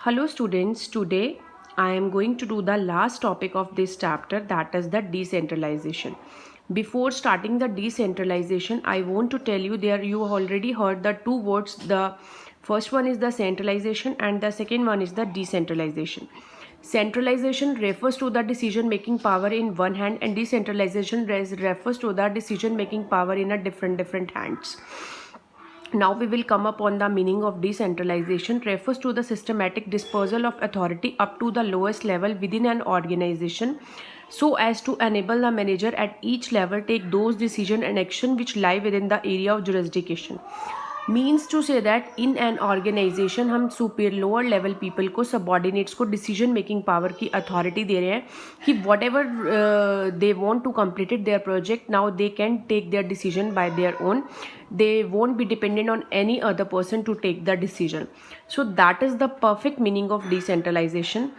Hello students, today I am going to do the last topic of this chapter, that is the decentralization. Before starting the decentralization, I want to tell you there you already heard the two words. The first one is the centralization and the second one is the decentralization. Centralization refers to the decision making power in one hand and decentralization refers to the decision making power in a different hands. Now we will come up on the meaning of decentralization. Refers to the systematic dispersal of authority up to the lowest level within an organization so as to enable the manager at each level take those decision and action which lie within the area of jurisdiction. Means to say that in an organisation हम super lower level people को subordinates को decision making power की authority दे रहे हैं कि whatever they want to completed their project now they can take their decision by their own. They won't be dependent on any other person to take the decision. So that is the perfect meaning of decentralization.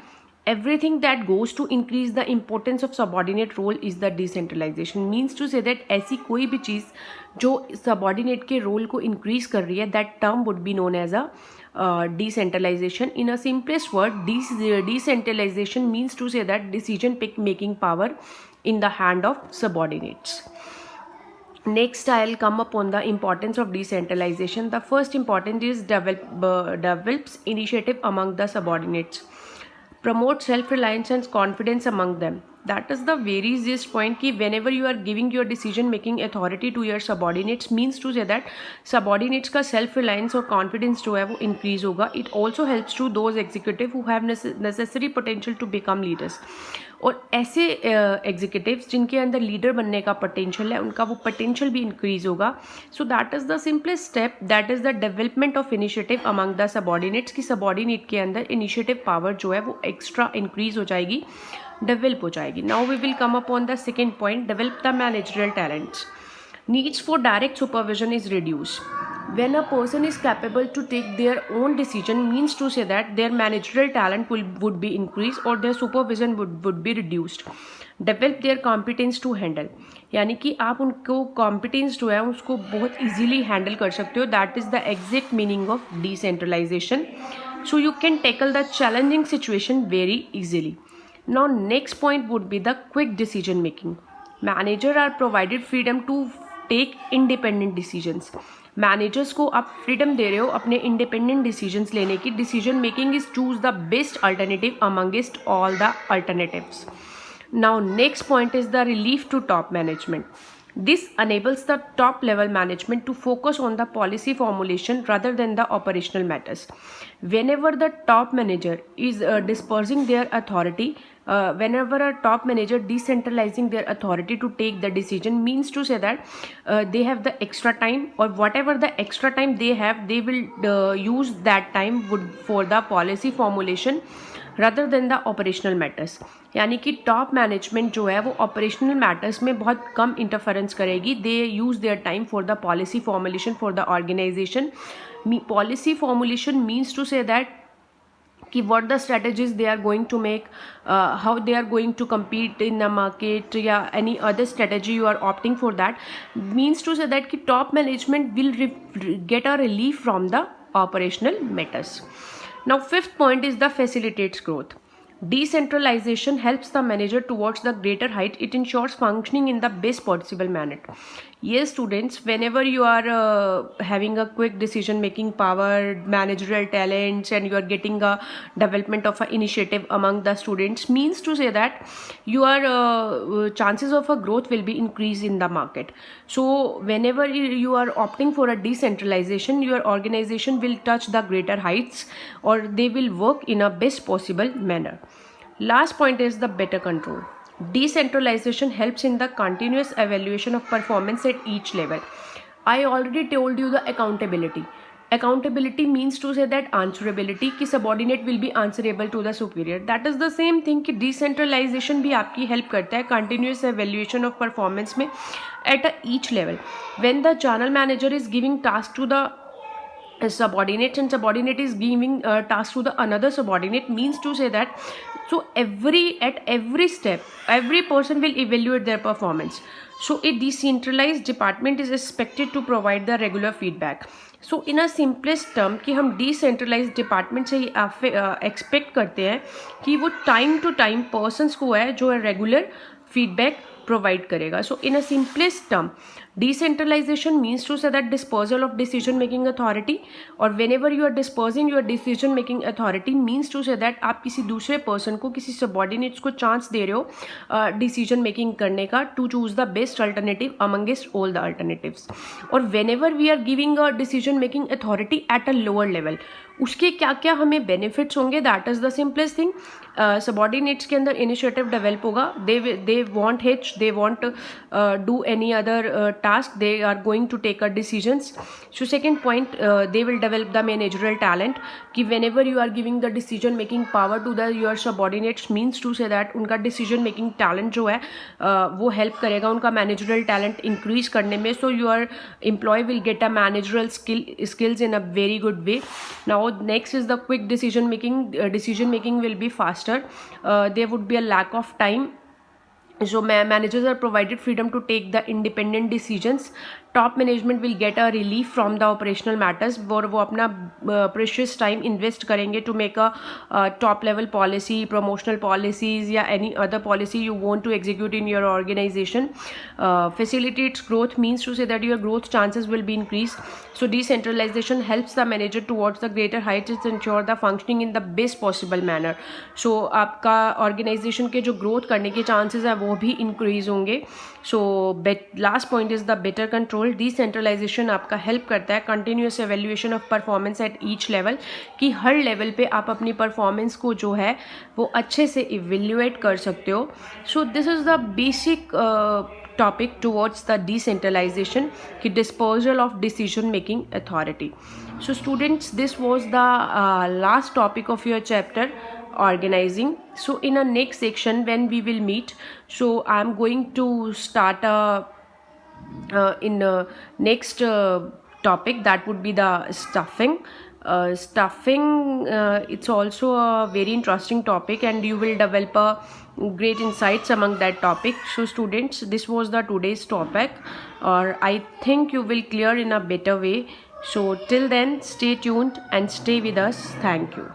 Everything that goes to increase the importance of subordinate role is the decentralization. Means to say that ऐसी कोई भी चीज़ जो subordinate के role को increase कर रही है, that term would be known as a decentralization. In a simplest word, decentralization means to say that decision making power in the hand of subordinates. Next, I'll come upon the importance of decentralization. The first important is develops initiative among the subordinates. Promote self-reliance and confidence among them. That is the very easiest point कि whenever you are giving your decision making authority to your subordinates means to say that subordinates का self reliance और confidence जो है वो increase होगा. It also helps to those executive who have necessary potential to become leaders. और ऐसे executives जिनके अंदर लीडर बनने का पोटेंशियल है उनका वो पोटेंशियल भी इंक्रीज होगा. So that is the simplest step, that is the development of initiative among the subordinates की सबॉर्डिनेट के अंदर इनिशिएटिव पावर जो है वो एक्स्ट्रा इंक्रीज हो जाएगी, डेवलप हो जाएगी. Now we will come up on the second point, develop the managerial talents. Needs for direct supervision is reduce. When a person is capable to take their own decision means to say that their managerial talent would be increased or their supervision would be reduced. Develop their competence to handle. यानी कि आप उनको competence जो है उसको बहुत easily handle कर सकते हो. That is the exact meaning of decentralization. So you can tackle the challenging situation very easily. Now next point would be the quick decision making. Manager are provided freedom to take independent decisions. Managers को आप freedom दे रहे हो अपने independent decisions लेने की. Decision making is choose the best alternative amongst all the alternatives. Now next point is the relief to top management. This enables the top level management to focus on the policy formulation rather than the operational matters. Whenever the top manager is dispersing their authority, whenever a top manager decentralizing their authority to take the decision means to say that they have the extra time, or whatever the extra time they have, they will use that time for the policy formulation rather than the operational matters. यानी कि top management जो है वो operational matters में बहुत कम interference करेगी. They use their time for the policy formulation for the organization. Policy formulation means to say that कि what the strategies they are going to make, how they are going to compete in the market या any other strategy you are opting for, that means to say that कि top management will get a relief from the operational matters. Now fifth point is the facilitates growth. Decentralization helps the manager towards the greater height. It ensures functioning in the best possible manner. Yes students, whenever you are having a quick decision making power, managerial talents, and you are getting a development of an initiative among the students means to say that your chances of a growth will be increased in the market. So whenever you are opting for a decentralization, your organization will touch the greater heights or they will work in a best possible manner. Last point is the better control. Decentralization helps in the continuous evaluation of performance at each level. I already told you the accountability. Accountability means to say that answerability कि subordinate will be answerable to the superior. That is the same thing कि decentralization भी आपकी help करता है continuous evaluation of performance में at each level. When the channel manager is giving task to the subordinate and subordinate is giving task to the another subordinate means to say that so at every step every person will evaluate their performance. So a decentralized department is expected to provide the regular feedback. So in a simplest term कि हम decentralise department से expect करते हैं कि वो time to time persons को है जो है रेगुलर फीडबैक प्रोवाइड करेगा. So in a simplest term decentralization means to say that dispersal of decision making authority, or whenever you are dispersing your decision making authority means to say that आप किसी दूसरे person को, किसी subordinates को chance दे रहे हो decision making करने का to choose the best alternative amongst all the alternatives. और whenever we are giving a decision making authority at a lower level, उसके क्या क्या हमें बेनिफिट्स होंगे, that is the simplest thing. Subordinates के अंदर इनिशिएटिव डेवलप होगा. They won't hitch, they won't do any other task, they are going to take a decisions. So second point, they will develop the managerial talent कि whenever you are giving the decision making power to the your subordinates means to say that उनका decision making talent जो है वो help करेगा उनका managerial talent increase करने में. So your employ will get a managerial skills in a very good way. Now next is the quick decision making. Decision making will be faster. There would be a lack of time. So managers are provided freedom to take the independent decisions. Top management will get a relief from the operational matters और वो अपना precious time invest करेंगे to make a top level policy, promotional policies या any other policy you want to execute in your organization. Facilitates growth means to say that your growth chances will be increased. So decentralization helps the manager towards the greater heights to ensure the functioning in the best possible manner. So आपका organization के जो growth करने के chances है वो भी increase होंगे. So last point is the better control. Decentralisation आपका हेल्प करता है continuous evaluation of performance at each level कि हर लेवल पे आप अपनी परफॉर्मेंस को जो है वो अच्छे से इवेल्यूएट कर सकते हो. So this is the basic topic towards the decentralization कि disposal of decision making authority. So students, this was the last topic of your chapter organizing. So in a next section when we will meet, so I am going to start in next topic, that would be the stuffing. Stuffing, it's also a very interesting topic and you will develop a great insights among that topic. So students, this was the today's topic, or I think you will clear in a better way. So till then, stay tuned and stay with us. Thank you.